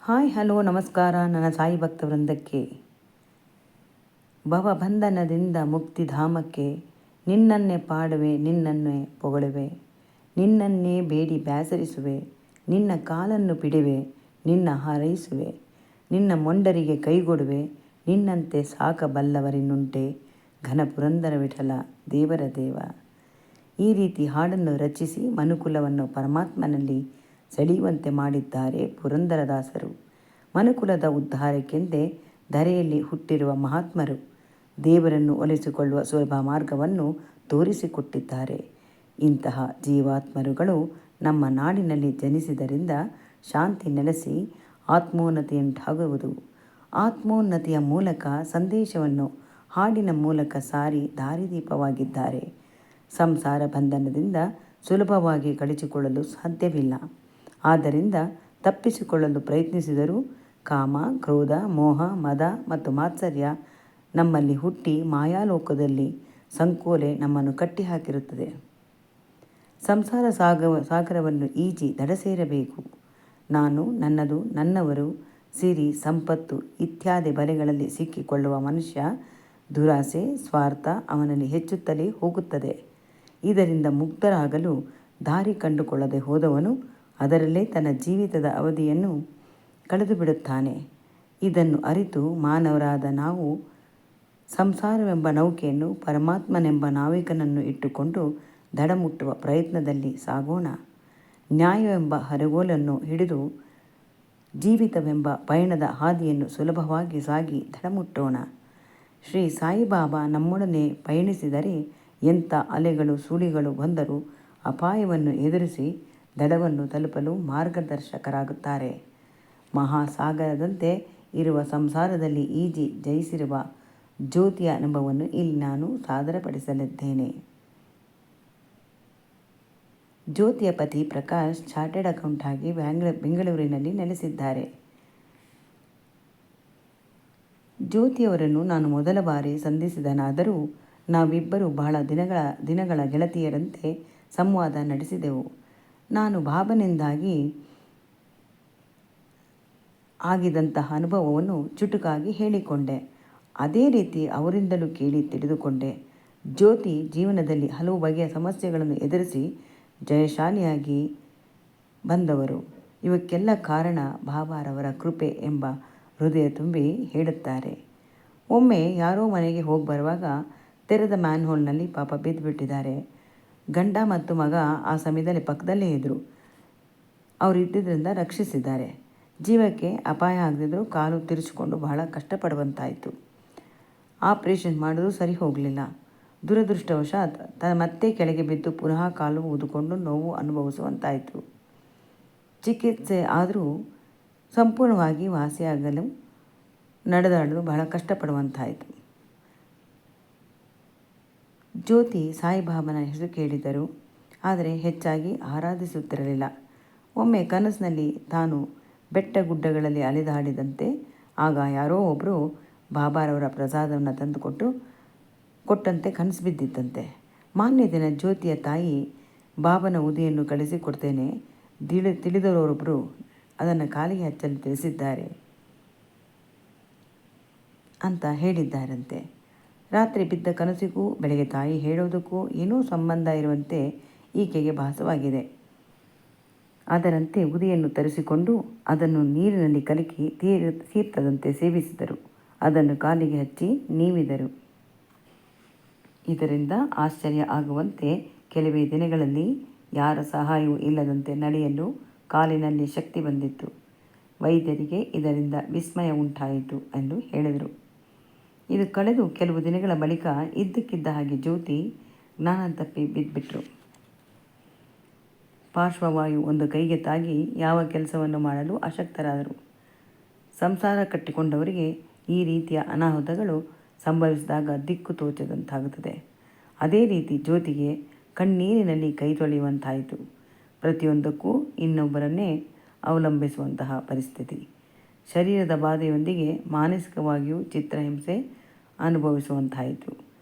Hi hello ನಮಸ್ಕಾರ. ನನ್ನ ಸಾಯಿ ಭಕ್ತವೃಂದಕ್ಕೆ ಭವಬಂಧನದಿಂದ ಮುಕ್ತಿಧಾಮಕ್ಕೆ ನಿನ್ನನ್ನೇ ಪಾಡುವೆ, ನಿನ್ನನ್ನೇ ಪೊಗಳುವೆ, ನಿನ್ನನ್ನೇ ಬೇಡಿ ಬ್ಯಾಸರಿಸುವೆ, ನಿನ್ನ ಕಾಲನ್ನು ಪಿಡುವೆ, ನಿನ್ನ ಹಾರೈಸುವೆ, ನಿನ್ನ ಮೊಂಡರಿಗೆ ಕೈಗೊಡುವೆ, ನಿನ್ನಂತೆ ಸಾಕಬಲ್ಲವರಿನ್ನುಂಟೆ ಘನ ಪುರಂದರ ವಿಠಲ ದೇವರ ದೇವ. ಈ ರೀತಿ ಹಾಡನ್ನು ರಚಿಸಿ ಮನುಕುಲವನ್ನು ಪರಮಾತ್ಮನಲ್ಲಿ ಸೆಳೆಯುವಂತೆ ಮಾಡಿದ್ದಾರೆ ಪುರಂದರದಾಸರು. ಮನುಕುಲದ ಉದ್ಧಾರಕ್ಕೆಂದೇ ಧರೆಯಲ್ಲಿ ಹುಟ್ಟಿರುವ ಮಹಾತ್ಮರು ದೇವರನ್ನು ಒಲಿಸಿಕೊಳ್ಳುವ ಸುಲಭ ಮಾರ್ಗವನ್ನು ತೋರಿಸಿಕೊಟ್ಟಿದ್ದಾರೆ. ಇಂತಹ ಜೀವಾತ್ಮರುಗಳು ನಮ್ಮ ನಾಡಿನಲ್ಲಿ ಜನಿಸಿದರಿಂದ ಶಾಂತಿ ನೆಲೆಸಿ ಆತ್ಮೋನ್ನತಿಯುಂಟಾಗುವುದು. ಆತ್ಮೋನ್ನತಿಯ ಮೂಲಕ ಸಂದೇಶವನ್ನು ಹಾಡಿನ ಮೂಲಕ ಸಾರಿ ದಾರಿದೀಪವಾಗಿದ್ದಾರೆ. ಸಂಸಾರ ಬಂಧನದಿಂದ ಸುಲಭವಾಗಿ ಕಳಚಿಕೊಳ್ಳಲು ಸಾಧ್ಯವಿಲ್ಲ. ಆದ್ದರಿಂದ ತಪ್ಪಿಸಿಕೊಳ್ಳಲು ಪ್ರಯತ್ನಿಸಿದರೂ ಕಾಮ, ಕ್ರೋಧ, ಮೋಹ, ಮದ ಮತ್ತು ಮಾತ್ಸರ್ಯ ನಮ್ಮಲ್ಲಿ ಹುಟ್ಟಿ ಮಾಯಾಲೋಕದಲ್ಲಿ ಸಂಕೋಲೆ ನಮ್ಮನ್ನು ಕಟ್ಟಿಹಾಕಿರುತ್ತದೆ. ಸಂಸಾರ ಸಾಗರವನ್ನು ಈಜಿ ದಡ ಸೇರಬೇಕು. ನಾನು, ನನ್ನದು, ನನ್ನವರು, ಸಿರಿ, ಸಂಪತ್ತು ಇತ್ಯಾದಿ ಬಲೆಗಳಲ್ಲಿ ಸಿಕ್ಕಿಕೊಳ್ಳುವ ಮನುಷ್ಯ ದುರಾಸೆ, ಸ್ವಾರ್ಥ ಅವನಲ್ಲಿ ಹೆಚ್ಚುತ್ತಲೇ ಹೋಗುತ್ತದೆ. ಇದರಿಂದ ಮುಕ್ತರಾಗಲು ದಾರಿ ಕಂಡುಕೊಳ್ಳದೆ ಹೋದವನು ಅದರಲ್ಲೇ ತನ್ನ ಜೀವಿತದ ಅವಧಿಯನ್ನು ಕಳೆದು ಬಿಡುತ್ತಾನೆ. ಇದನ್ನು ಅರಿತು ಮಾನವರಾದ ನಾವು ಸಂಸಾರವೆಂಬ ನೌಕೆಯನ್ನು ಪರಮಾತ್ಮನೆಂಬ ನಾವಿಕನನ್ನು ಇಟ್ಟುಕೊಂಡು ದಡ ಮುಟ್ಟುವ ಪ್ರಯತ್ನದಲ್ಲಿ ಸಾಗೋಣ. ನ್ಯಾಯವೆಂಬ ಹರಗೋಲನ್ನು ಹಿಡಿದು ಜೀವಿತವೆಂಬ ಪಯಣದ ಹಾದಿಯನ್ನು ಸುಲಭವಾಗಿ ಸಾಗಿ ದಡ ಮುಟ್ಟೋಣ. ಶ್ರೀ ಸಾಯಿಬಾಬಾ ನಮ್ಮೊಡನೆ ಪಯಣಿಸಿದರೆ ಎಂಥ ಅಲೆಗಳು ಸುಳಿಗಳು ಬಂದರೂ ಅಪಾಯವನ್ನು ಎದುರಿಸಿ ದಡವನ್ನು ತಲುಪಲು ಮಾರ್ಗದರ್ಶಕರಾಗುತ್ತಾರೆ. ಮಹಾಸಾಗರದಂತೆ ಇರುವ ಸಂಸಾರದಲ್ಲಿ ಈಜಿ ಜಯಿಸಿರುವ ಜ್ಯೋತಿಯ ಅನುಭವವನ್ನು ಇಲ್ಲಿ ನಾನು ಸಾದರಪಡಿಸಲಿದ್ದೇನೆ. ಜ್ಯೋತಿಯ ಪತಿ ಪ್ರಕಾಶ್ ಚಾರ್ಟೆಡ್ ಅಕೌಂಟ್ ಆಗಿ ಬೆಂಗಳೂರಿನಲ್ಲಿ ನೆಲೆಸಿದ್ದಾರೆ. ಜ್ಯೋತಿಯವರನ್ನು ನಾನು ಮೊದಲ ಬಾರಿ ಸಂಧಿಸಿದನಾದರೂ ನಾವಿಬ್ಬರು ಬಹಳ ದಿನಗಳ ಗೆಳತಿಯರಂತೆ ಸಂವಾದ ನಡೆಸಿದೆವು. ನಾನು ಬಾಬನಿಂದಾಗಿ ಆಗಿದಂತಹ ಅನುಭವವನ್ನು ಚುಟುಕಾಗಿ ಹೇಳಿಕೊಂಡೆ. ಅದೇ ರೀತಿ ಅವರಿಂದಲೂ ಕೇಳಿ ತಿಳಿದುಕೊಂಡೆ. ಜ್ಯೋತಿ ಜೀವನದಲ್ಲಿ ಹಲವು ಬಗೆಯ ಸಮಸ್ಯೆಗಳನ್ನು ಎದುರಿಸಿ ಜಯಶಾಲಿಯಾಗಿ ಬಂದವರು. ಇವಕ್ಕೆಲ್ಲ ಕಾರಣ ಬಾಬಾರವರ ಕೃಪೆ ಎಂಬ ಹೃದಯ ತುಂಬಿ ಹೇಳುತ್ತಾರೆ. ಒಮ್ಮೆ ಯಾರೋ ಮನೆಗೆ ಹೋಗಿ ಬರುವಾಗ ತೆರೆದ ಮ್ಯಾನ್ಹೋಲ್ನಲ್ಲಿ ಪಾಪ ಬಿದ್ದುಬಿಟ್ಟಿದ್ದಾರೆ. ಗಂಡ ಮತ್ತು ಮಗ ಆ ಸಮಯದಲ್ಲಿ ಪಕ್ಕದಲ್ಲೇ ಇದ್ದರು. ಅವರು ಇದ್ದಿದ್ದರಿಂದ ರಕ್ಷಿಸಿದ್ದಾರೆ. ಜೀವಕ್ಕೆ ಅಪಾಯ ಆಗದಿದ್ದರೂ ಕಾಲು ತಿರುಚಿಕೊಂಡು ಬಹಳ ಕಷ್ಟಪಡುವಂತಾಯಿತು. ಆಪರೇಷನ್ ಮಾಡೋದು ಸರಿ ಹೋಗಲಿಲ್ಲ. ದುರದೃಷ್ಟವಶಾತ್ ಮತ್ತೆ ಕೆಳಗೆ ಬಿದ್ದು ಪುನಃ ಕಾಲು ಊದಿಕೊಂಡು ನೋವು ಅನುಭವಿಸುವಂತಾಯಿತು. ಚಿಕಿತ್ಸೆ ಆದರೂ ಸಂಪೂರ್ಣವಾಗಿ ವಾಸಿಯಾಗಲು ನಡೆದಾಡಲು ಬಹಳ ಕಷ್ಟಪಡುವಂತಾಯಿತು. ಜ್ಯೋತಿ ಸಾಯಿಬಾಬನ ಹೆಸರು ಕೇಳಿದರು, ಆದರೆ ಹೆಚ್ಚಾಗಿ ಆರಾಧಿಸುತ್ತಿರಲಿಲ್ಲ. ಒಮ್ಮೆ ಕನಸಿನಲ್ಲಿ ತಾನು ಬೆಟ್ಟ ಗುಡ್ಡಗಳಲ್ಲಿ ಅಲೆದಾಡಿದಂತೆ ಆಗ ಯಾರೋ ಒಬ್ಬರು ಬಾಬಾರವರ ಪ್ರಸಾದವನ್ನು ಕೊಟ್ಟಂತೆ ಕನಸು ಬಿದ್ದಿದ್ದಂತೆ. ಮಾನ್ಯ ದಿನ ಜ್ಯೋತಿಯ ತಾಯಿ ಬಾಬನ ಉದಿಯನ್ನು ಕಳಿಸಿಕೊಡ್ತೇನೆ, ತಿಳಿದವರೊಬ್ಬರು ಅದನ್ನು ಕಾಲಿಗೆ ಹಚ್ಚಲು ತಿಳಿಸಿದ್ದಾರೆ ಅಂತ ಹೇಳಿದ್ದಾರಂತೆ. ರಾತ್ರಿ ಬಿದ್ದ ಕನಸಿಗೂ ಬೆಳಗ್ಗೆ ತಾಯಿ ಹೇಳೋದಕ್ಕೂ ಏನೋ ಸಂಬಂಧ ಇರುವಂತೆ ಈಕೆಗೆ ಭಾಸವಾಗಿದೆ. ಅದರಂತೆ ಉದಿಯನ್ನು ತರಿಸಿಕೊಂಡು ಅದನ್ನು ನೀರಿನಲ್ಲಿ ಕಲಕಿ ತೀರ್ಥದಂತೆ ಸೇವಿಸಿದರು. ಅದನ್ನು ಕಾಲಿಗೆ ಹಚ್ಚಿ ನೀವಿದರು. ಇದರಿಂದ ಆಶ್ಚರ್ಯ ಆಗುವಂತೆ ಕೆಲವೇ ದಿನಗಳಲ್ಲಿ ಯಾರ ಸಹಾಯವೂ ಇಲ್ಲದಂತೆ ನಡೆಯಲು ಕಾಲಿನಲ್ಲಿ ಶಕ್ತಿ ಬಂದಿತ್ತು. ವೈದ್ಯರಿಗೆ ಇದರಿಂದ ವಿಸ್ಮಯ ಉಂಟಾಯಿತು ಎಂದು ಹೇಳಿದರು. ಇದು ಕಳೆದು ಕೆಲವು ದಿನಗಳ ಬಳಿಕ ಇದ್ದಕ್ಕಿದ್ದ ಹಾಗೆ ಜ್ಯೋತಿ ಜ್ಞಾನ ತಪ್ಪಿ ಬಿದ್ದುಬಿಟ್ರು. ಪಾರ್ಶ್ವವಾಯು ಒಂದು ಕೈಗೆ ತಾಗಿ ಯಾವ ಕೆಲಸವನ್ನು ಮಾಡಲು ಅಶಕ್ತರಾದರು. ಸಂಸಾರ ಕಟ್ಟಿಕೊಂಡವರಿಗೆ ಈ ರೀತಿಯ ಅನಾಹುತಗಳು ಸಂಭವಿಸಿದಾಗ ದಿಕ್ಕು ತೋಚದಂತಾಗುತ್ತದೆ. ಅದೇ ರೀತಿ ಜ್ಯೋತಿಗೆ ಕಣ್ಣೀರಿನಲ್ಲಿ ಕೈ ತೊಳೆಯುವಂತಾಯಿತು. ಪ್ರತಿಯೊಂದಕ್ಕೂ ಇನ್ನೊಬ್ಬರನ್ನೇ ಅವಲಂಬಿಸುವಂತಹ ಪರಿಸ್ಥಿತಿ. ಶರೀರದ ಬಾಧೆಯೊಂದಿಗೆ ಮಾನಸಿಕವಾಗಿಯೂ ಚಿತ್ರಹಿಂಸೆ ಅನುಭವಿಸುವಂತಾಯಿತು.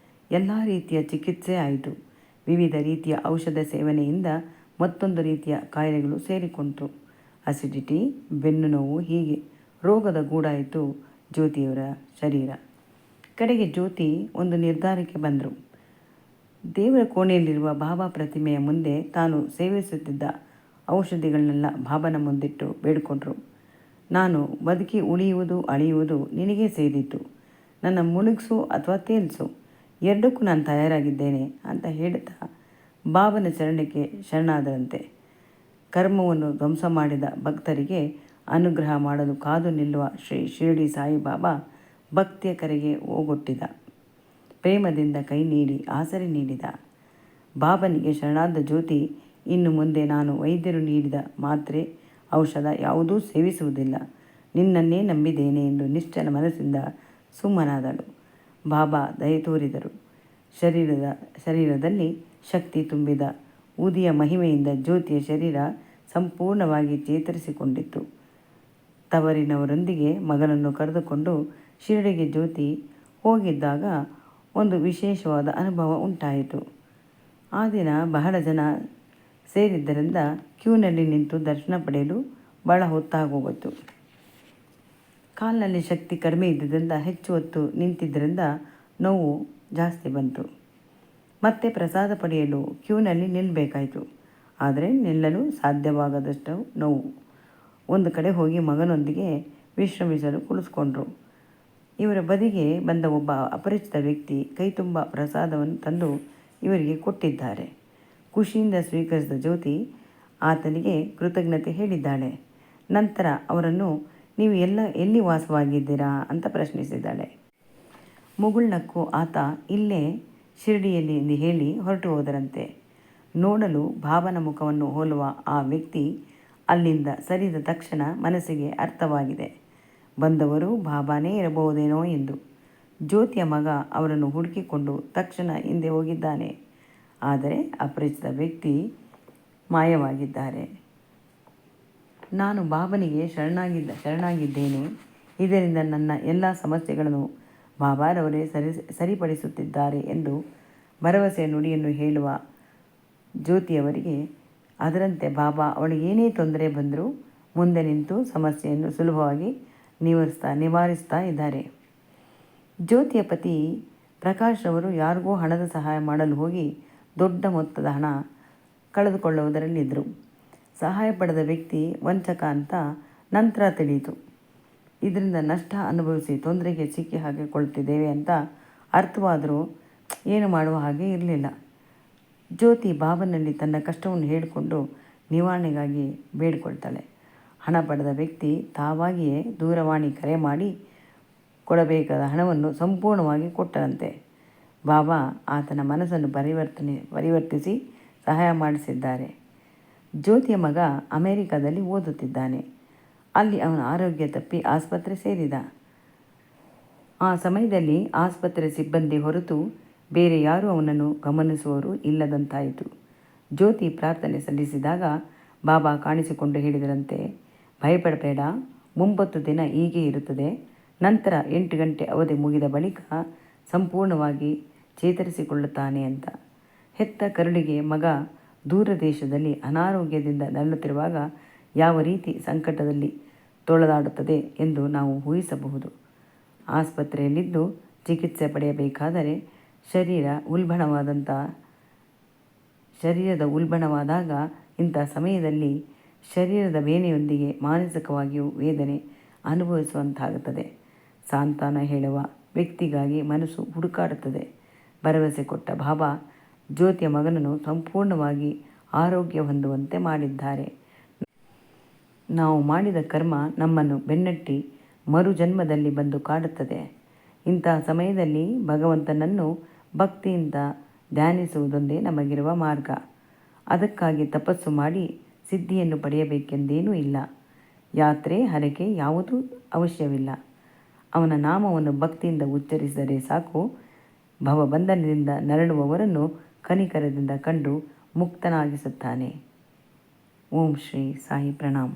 ಎಲ್ಲ ರೀತಿಯ ಚಿಕಿತ್ಸೆ ಆಯಿತು. ವಿವಿಧ ರೀತಿಯ ಔಷಧ ಸೇವನೆಯಿಂದ ಮತ್ತೊಂದು ರೀತಿಯ ಕಾಯಿಲೆಗಳು ಸೇರಿಕೊಂಡಿತು. ಅಸಿಡಿಟಿ, ಬೆನ್ನು ನೋವು, ಹೀಗೆ ರೋಗದ ಗೂಡಾಯಿತು ಜ್ಯೋತಿಯವರ ಶರೀರ. ಕಡೆಗೆ ಜ್ಯೋತಿ ಒಂದು ನಿರ್ಧಾರಕ್ಕೆ ಬಂದರು. ದೇವರ ಕೋಣೆಯಲ್ಲಿರುವ ಬಾಬಾ ಪ್ರತಿಮೆಯ ಮುಂದೆ ತಾನು ಸೇವಿಸುತ್ತಿದ್ದ ಔಷಧಿಗಳನ್ನೆಲ್ಲ ಬಾಬನ ಮುಂದಿಟ್ಟು ಬೇಡಿಕೊಂಡ್ರು. ನಾನು ಬದುಕಿ ಉಳಿಯುವುದು ಅಳಿಯುವುದು ನಿನಗೇ ಸೇರಿತು. ನನ್ನ ಮುಳುಗಿಸು ಅಥವಾ ತೇಲ್ಸು, ಎರಡಕ್ಕೂ ನಾನು ತಯಾರಾಗಿದ್ದೇನೆ ಅಂತ ಹೇಳುತ್ತಾ ಬಾಬನ ಚರಣಕ್ಕೆ ಶರಣಾದರಂತೆ. ಕರ್ಮವನ್ನು ಧ್ವಂಸ ಮಾಡಿದ ಭಕ್ತರಿಗೆ ಅನುಗ್ರಹ ಮಾಡಲು ಕಾದು ನಿಲ್ಲುವ ಶ್ರೀ ಶಿರಡಿ ಸಾಯಿಬಾಬಾ ಭಕ್ತಿಯ ಕರೆಗೆ ಓಗೊಟ್ಟಿದ. ಪ್ರೇಮದಿಂದ ಕೈ ನೀಡಿ ಆಸರೆ ನೀಡಿದ. ಬಾಬನಿಗೆ ಶರಣಾದ ಜ್ಯೋತಿ ಇನ್ನು ಮುಂದೆ ನಾನು ವೈದ್ಯರು ನೀಡಿದ ಮಾತ್ರೆ ಔಷಧ ಯಾವುದೂ ಸೇವಿಸುವುದಿಲ್ಲ, ನಿನ್ನನ್ನೇ ನಂಬಿದ್ದೇನೆ ಎಂದು ನಿಶ್ಚಲ ಮನಸ್ಸಿಂದ ಸುಮ್ಮನಾದಳು. ಬಾಬಾ ದಯೆ ತೋರಿದರು. ಶರೀರದಲ್ಲಿ ಶಕ್ತಿ ತುಂಬಿದ ಉದಿಯ ಮಹಿಮೆಯಿಂದ ಜ್ಯೋತಿಯ ಶರೀರ ಸಂಪೂರ್ಣವಾಗಿ ಚೇತರಿಸಿಕೊಂಡಿತ್ತು. ತವರಿನವರೊಂದಿಗೆ ಮಗನನ್ನು ಕರೆದುಕೊಂಡು ಶಿರಡಿಗೆ ಜ್ಯೋತಿ ಹೋಗಿದ್ದಾಗ ಒಂದು ವಿಶೇಷವಾದ ಅನುಭವ ಉಂಟಾಯಿತು. ಆ ದಿನ ಬಹಳ ಜನ ಸೇರಿದ್ದರಿಂದ ಕ್ಯೂನಲ್ಲಿ ನಿಂತು ದರ್ಶನ ಪಡೆಯಲು ಬಹಳ ಹೊತ್ತಾಗೋಗಿತ್ತು. ಕಾಲಿನಲ್ಲಿ ಶಕ್ತಿ ಕಡಿಮೆ ಇದ್ದುದರಿಂದ ಹೆಚ್ಚು ಹೊತ್ತು ನಿಂತಿದ್ದರಿಂದ ನೋವು ಜಾಸ್ತಿ ಬಂತು. ಮತ್ತೆ ಪ್ರಸಾದ ಪಡೆಯಲು ಕ್ಯೂನಲ್ಲಿ ನಿಲ್ಲಬೇಕಾಯಿತು. ಆದರೆ ನಿಲ್ಲಲು ಸಾಧ್ಯವಾಗದಷ್ಟು ನೋವು. ಒಂದು ಕಡೆ ಹೋಗಿ ಮಗನೊಂದಿಗೆ ವಿಶ್ರಮಿಸಲು ಕುಳಿತುಕೊಂಡ್ರು. ಇವರ ಬದಿಗೆ ಬಂದ ಒಬ್ಬ ಅಪರಿಚಿತ ವ್ಯಕ್ತಿ ಕೈ ತುಂಬ ಪ್ರಸಾದವನ್ನು ತಂದು ಇವರಿಗೆ ಕೊಟ್ಟಿದ್ದಾರೆ. ಖುಷಿಯಿಂದ ಸ್ವೀಕರಿಸಿದ ಜ್ಯೋತಿ ಆತನಿಗೆ ಕೃತಜ್ಞತೆ ಹೇಳಿದ್ದಾಳೆ. ನಂತರ ಅವರನ್ನು ನೀವು ಎಲ್ಲಿ ವಾಸವಾಗಿದ್ದೀರಾ ಅಂತ ಪ್ರಶ್ನಿಸಿದ್ದಾಳೆ. ಮುಗುಳ್ನಕ್ಕು ಆತ ಇಲ್ಲೇ ಶಿರಡಿಯಲ್ಲಿ ಎಂದು ಹೇಳಿ ಹೊರಟು ಹೋದರಂತೆ. ನೋಡಲು ಬಾಬನ ಮುಖವನ್ನು ಹೋಲುವ ಆ ವ್ಯಕ್ತಿ ಅಲ್ಲಿಂದ ಸರಿದ ತಕ್ಷಣ ಮನಸ್ಸಿಗೆ ಅರ್ಥವಾಗಿದೆ, ಬಂದವರು ಬಾಬಾನೇ ಇರಬಹುದೇನೋ ಎಂದು. ಜ್ಯೋತಿಯ ಮಗ ಅವರನ್ನು ಹುಡುಕಿಕೊಂಡು ತಕ್ಷಣ ಹಿಂದೆ ಹೋಗಿದ್ದಾನೆ. ಆದರೆ ಅಪರಿಚಿತ ವ್ಯಕ್ತಿ ಮಾಯವಾಗಿದ್ದಾರೆ. ನಾನು ಬಾಬನಿಗೆ ಶರಣಾಗಿದ್ದೇನೆ. ಇದರಿಂದ ನನ್ನ ಎಲ್ಲ ಸಮಸ್ಯೆಗಳನ್ನು ಬಾಬಾರವರೇ ಸರಿಪಡಿಸುತ್ತಿದ್ದಾರೆ ಎಂದು ಭರವಸೆಯ ನುಡಿಯನ್ನು ಹೇಳುವ ಜ್ಯೋತಿಯವರಿಗೆ ಅದರಂತೆ ಬಾಬಾ ಅವಳಿಗೆ ಏನೇ ತೊಂದರೆ ಬಂದರೂ ಮುಂದೆ ನಿಂತು ಸಮಸ್ಯೆಯನ್ನು ಸುಲಭವಾಗಿ ನಿವಾರಿಸ್ತಾ ಇದ್ದಾರೆ. ಜ್ಯೋತಿಯ ಪತಿ ಪ್ರಕಾಶ್ ರವರು ಯಾರಿಗೋ ಹಣದ ಸಹಾಯ ಮಾಡಲು ಹೋಗಿ ದೊಡ್ಡ ಮೊತ್ತದ ಹಣ ಕಳೆದುಕೊಳ್ಳುವುದರಲ್ಲಿದ್ದರು. ಸಹಾಯ ಪಡೆದ ವ್ಯಕ್ತಿ ವಂಚಕ ಅಂತ ನಂತರ ತಿಳಿಯಿತು. ಇದರಿಂದ ನಷ್ಟ ಅನುಭವಿಸಿ ತೊಂದರೆಗೆ ಸಿಕ್ಕಿ ಹಾಕಿಕೊಳ್ಳುತ್ತಿದ್ದೇವೆ ಅಂತ ಅರ್ಥವಾದರೂ ಏನು ಮಾಡುವ ಹಾಗೆ ಇರಲಿಲ್ಲ. ಜ್ಯೋತಿ ಬಾಬನಲ್ಲಿ ತನ್ನ ಕಷ್ಟವನ್ನು ಹೇಳಿಕೊಂಡು ನಿವಾರಣೆಗಾಗಿ ಬೇಡಿಕೊಳ್ತಾಳೆ. ಹಣ ಪಡೆದ ವ್ಯಕ್ತಿ ತಾವಾಗಿಯೇ ದೂರವಾಣಿ ಕರೆ ಮಾಡಿ ಕೊಡಬೇಕಾದ ಹಣವನ್ನು ಸಂಪೂರ್ಣವಾಗಿ ಕೊಟ್ಟರಂತೆ. ಬಾಬಾ ಆತನ ಮನಸ್ಸನ್ನು ಪರಿವರ್ತಿಸಿ ಸಹಾಯ ಮಾಡಿಸಿದ್ದಾರೆ. ಜ್ಯೋತಿಯ ಮಗ ಅಮೆರಿಕದಲ್ಲಿ ಓದುತ್ತಿದ್ದಾನೆ. ಅಲ್ಲಿ ಅವನ ಆರೋಗ್ಯ ತಪ್ಪಿ ಆಸ್ಪತ್ರೆ ಸೇರಿದ. ಆ ಸಮಯದಲ್ಲಿ ಆಸ್ಪತ್ರೆ ಸಿಬ್ಬಂದಿ ಹೊರತು ಬೇರೆ ಯಾರೂ ಅವನನ್ನು ಗಮನಿಸುವವರು ಇಲ್ಲದಂತಾಯಿತು. ಜ್ಯೋತಿ ಪ್ರಾರ್ಥನೆ ಸಲ್ಲಿಸಿದಾಗ ಬಾಬಾ ಕಾಣಿಸಿಕೊಂಡು ಹೇಳಿದರಂತೆ, ಭಯಪಡಬೇಡ, 9 ದಿನ ಹೀಗೆ ಇರುತ್ತದೆ. ನಂತರ 8 ಗಂಟೆ ಅವಧಿ ಮುಗಿದ ಬಳಿಕ ಸಂಪೂರ್ಣವಾಗಿ ಚೇತರಿಸಿಕೊಳ್ಳುತ್ತಾನೆ ಅಂತ. ಹೆತ್ತ ಕರುಳಿಗೆ ಮಗ ದೂರ ದೇಶದಲ್ಲಿ ಅನಾರೋಗ್ಯದಿಂದ ನರಳುತ್ತಿರುವಾಗ ಯಾವ ರೀತಿ ಸಂಕಟದಲ್ಲಿ ತೊಳಲಾಡುತ್ತದೆ ಎಂದು ನಾವು ಊಹಿಸಬಹುದು. ಆಸ್ಪತ್ರೆಯಲ್ಲಿದ್ದು ಚಿಕಿತ್ಸೆ ಪಡೆಯಬೇಕಾದರೆ ಶರೀರದ ಉಲ್ಬಣವಾದಾಗ ಇಂಥ ಸಮಯದಲ್ಲಿ ಶರೀರದ ಬೇನೆಯೊಂದಿಗೆ ಮಾನಸಿಕವಾಗಿಯೂ ವೇದನೆ ಅನುಭವಿಸುವಂತಾಗುತ್ತದೆ. ಸಾಂತ್ವನ ಹೇಳುವ ವ್ಯಕ್ತಿಗಾಗಿ ಮನಸ್ಸು ಹುಡುಕಾಡುತ್ತದೆ. ಭರವಸೆ ಕೊಟ್ಟ ಬಾಬಾ ಜ್ಯೋತಿಯ ಮಗನನ್ನು ಸಂಪೂರ್ಣವಾಗಿ ಆರೋಗ್ಯ ಹೊಂದುವಂತೆ ಮಾಡಿದ್ದಾರೆ. ನಾವು ಮಾಡಿದ ಕರ್ಮ ನಮ್ಮನ್ನು ಬೆನ್ನಟ್ಟಿ ಮರುಜನ್ಮದಲ್ಲಿ ಬಂದು ಕಾಡುತ್ತದೆ. ಇಂತಹ ಸಮಯದಲ್ಲಿ ಭಗವಂತನನ್ನು ಭಕ್ತಿಯಿಂದ ಧ್ಯಾನಿಸುವುದೊಂದೇ ನಮಗಿರುವ ಮಾರ್ಗ. ಅದಕ್ಕಾಗಿ ತಪಸ್ಸು ಮಾಡಿ ಸಿದ್ಧಿಯನ್ನು ಪಡೆಯಬೇಕೆಂದೇನೂ ಇಲ್ಲ. ಯಾತ್ರೆ ಹರಕೆ ಯಾವುದೂ ಅವಶ್ಯವಿಲ್ಲ. ಅವನ ನಾಮವನ್ನು ಭಕ್ತಿಯಿಂದ ಉಚ್ಚರಿಸಿದರೆ ಸಾಕು. ಭವಬಂಧನದಿಂದ ನರಳುವವರನ್ನು ಕನಿಕರದಿಂದ ಕಂಡು ಮುಕ್ತನಾಗಿಸುತ್ತಾನೆ. ಓಂ ಶ್ರೀ ಸಾಯಿ ಪ್ರಣಾಮ್.